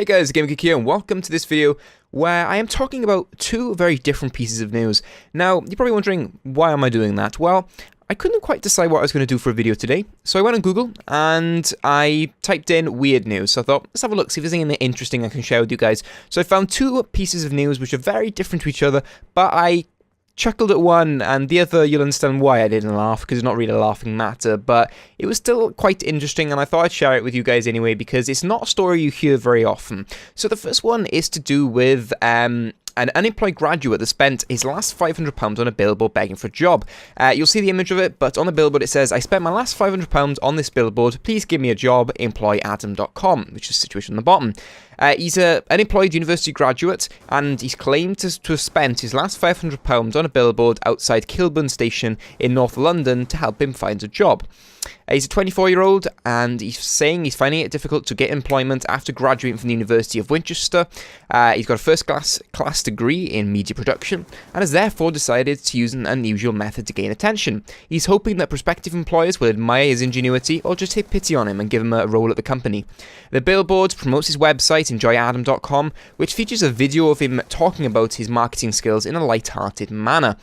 Hey guys, GamerGeek here, and welcome to this video where I am talking about two very different pieces of news. Now, you're probably wondering, why am I doing that? Well, I couldn't quite decide what I was going to do for a video today, so I went on Google and I typed in weird news. So I thought, let's have a look, see if there's anything interesting I can share with you guys. So I found two pieces of news which are very different to each other, but I chuckled at one, and the other you'll understand why I didn't laugh, because it's not really a laughing matter, but it was still quite interesting, and I thought I'd share it with you guys anyway, because it's not a story you hear very often. So the first one is to do with an unemployed graduate that spent his last £500 on a billboard begging for a job. You'll see the image of it, but on the billboard it says, "I spent my last £500 on this billboard, please give me a job, employadam.com, which is the situation on the bottom. He's an unemployed university graduate, and he's claimed to have spent his last £500 on a billboard outside Kilburn Station in North London to help him find a job. He's a 24-year-old, and he's saying he's finding it difficult to get employment after graduating from the University of Winchester. He's got a first-class degree in media production, and has therefore decided to use an unusual method to gain attention. He's hoping that prospective employers will admire his ingenuity or just take pity on him and give him a role at the company. The billboard promotes his website, enjoyadam.com, which features a video of him talking about his marketing skills in a light-hearted manner.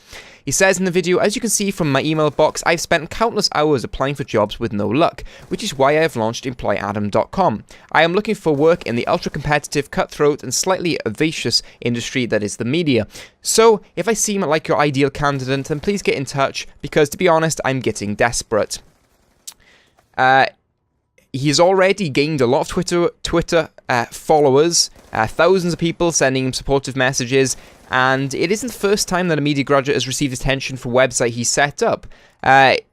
He says in the video, "As you can see from my email box, I've spent countless hours applying for jobs with no luck, which is why I have launched employadam.com. I am looking for work in the ultra-competitive, cutthroat, and slightly vivacious industry that is the media. So, if I seem like your ideal candidate, then please get in touch, because to be honest, I'm getting desperate." He's already gained a lot of Twitter followers, thousands of people sending him supportive messages, and it isn't the first time that a media graduate has received attention for a website he set up.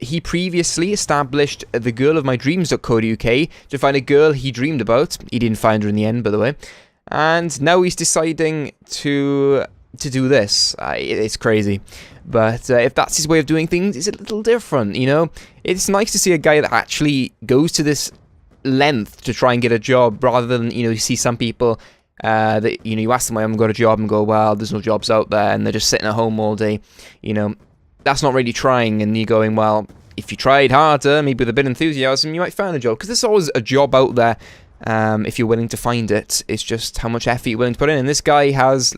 He previously established thegirlofmydreams.co.uk to find a girl he dreamed about. He didn't find her in the end, by the way. And now he's deciding to do this. It's crazy. But if that's his way of doing things, it's a little different, you know? It's nice to see a guy that actually goes to this length to try and get a job, rather than, you see some people that, you ask them why I haven't got a job and go, well, there's no jobs out there, and they're just sitting at home all day. That's not really trying, and you're going, well, if you tried harder, maybe with a bit of enthusiasm, you might find a job, because there's always a job out there if you're willing to find it. It's just how much effort you're willing to put in, and this guy has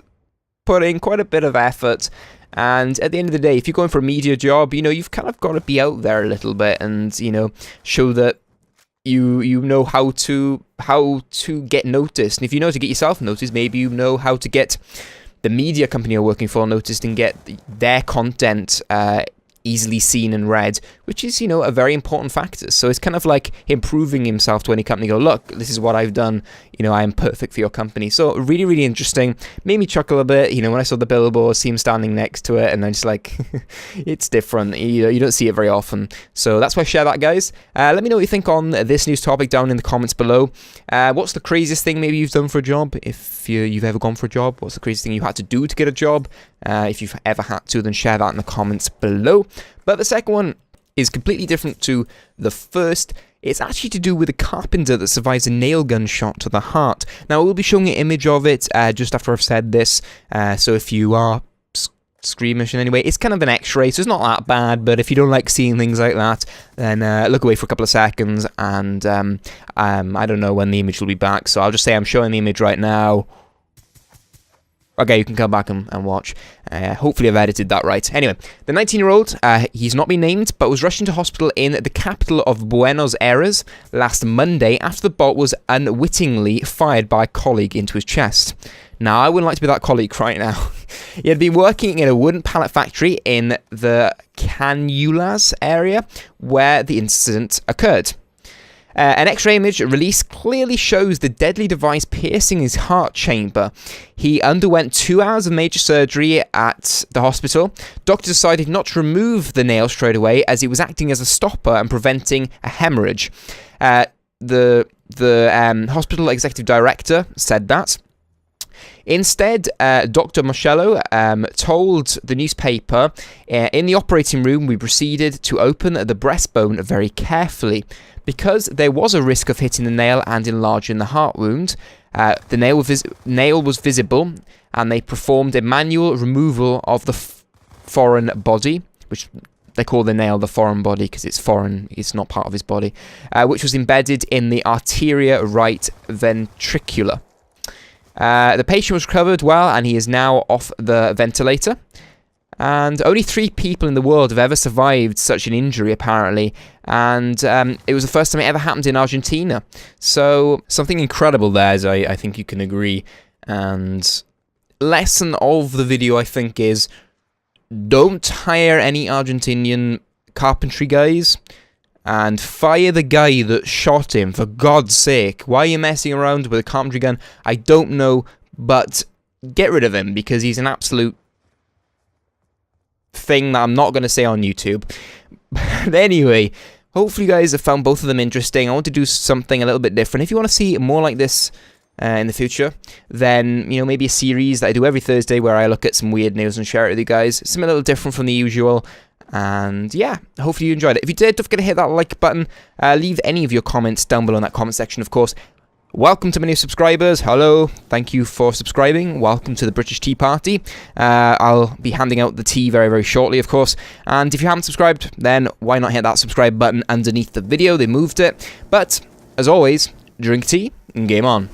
put in quite a bit of effort. And at the end of the day, if you're going for a media job, you've kind of got to be out there a little bit, and show that you know how to get noticed. And if you know how to get yourself noticed, maybe you know how to get the media company you're working for noticed and get their content easily seen and read, which is, a very important factor. So it's kind of like him proving himself to any company, go, look, this is what I've done, I am perfect for your company. So really, really interesting. Made me chuckle a bit, when I saw the billboard, see him standing next to it, and I'm just like, it's different. You don't see it very often. So that's why I share that, guys. Let me know what you think on this news topic down in the comments below. What's the craziest thing maybe you've done for a job? If you've ever gone for a job, what's the craziest thing you had to do to get a job? If you've ever had to, then share that in the comments below. But the second one is completely different to the first. It's actually to do with a carpenter that survives a nail gun shot to the heart. Now, we'll be showing an image of it just after I've said this, so if you are squeamish in any way, it's kind of an x-ray, so it's not that bad, but if you don't like seeing things like that, then look away for a couple of seconds, and I don't know when the image will be back, so I'll just say I'm showing the image right now. Okay, you can come back and watch. Hopefully I've edited that right. Anyway, the 19-year-old, he's not been named, but was rushed into hospital in the capital of Buenos Aires last Monday after the bolt was unwittingly fired by a colleague into his chest. Now, I wouldn't like to be that colleague right now. He had been working in a wooden pallet factory in the Cañuelas area where the incident occurred. An X-ray image released clearly shows the deadly device piercing his heart chamber. He underwent 2 hours of major surgery at the hospital. Doctors decided not to remove the nail straight away, as it was acting as a stopper and preventing a hemorrhage. The hospital executive director said that. Instead, Dr. Marcello told the newspaper, in the operating room, we proceeded to open the breastbone very carefully. Because there was a risk of hitting the nail and enlarging the heart wound, the nail was visible, and they performed a manual removal of the foreign body, which they call the nail the foreign body because it's foreign, it's not part of his body, which was embedded in the arteria right ventricular. The patient was recovered well, and he is now off the ventilator. And only 3 people in the world have ever survived such an injury, apparently. And it was the first time it ever happened in Argentina. So, something incredible there, as I think you can agree. And lesson of the video, I think, is don't hire any Argentinian carpentry guys. And fire the guy that shot him, for God's sake. Why are you messing around with a carpentry gun? I don't know, but get rid of him, because he's an absolute thing that I'm not going to say on YouTube. But anyway, hopefully you guys have found both of them interesting. I want to do something a little bit different. If you want to see more like this in the future, then, you know, maybe a series that I do every Thursday where I look at some weird news and share it with you guys. Something a little different from the usual. And yeah, hopefully you enjoyed it. If you did, don't forget to hit that like button. Leave any of your comments down below in that comment section, of course. Welcome to my new subscribers. Hello. Thank you for subscribing. Welcome to the British Tea Party. I'll be handing out the tea very, very shortly, of course. And if you haven't subscribed, then why not hit that subscribe button underneath the video? They moved it. But, as always, drink tea and game on.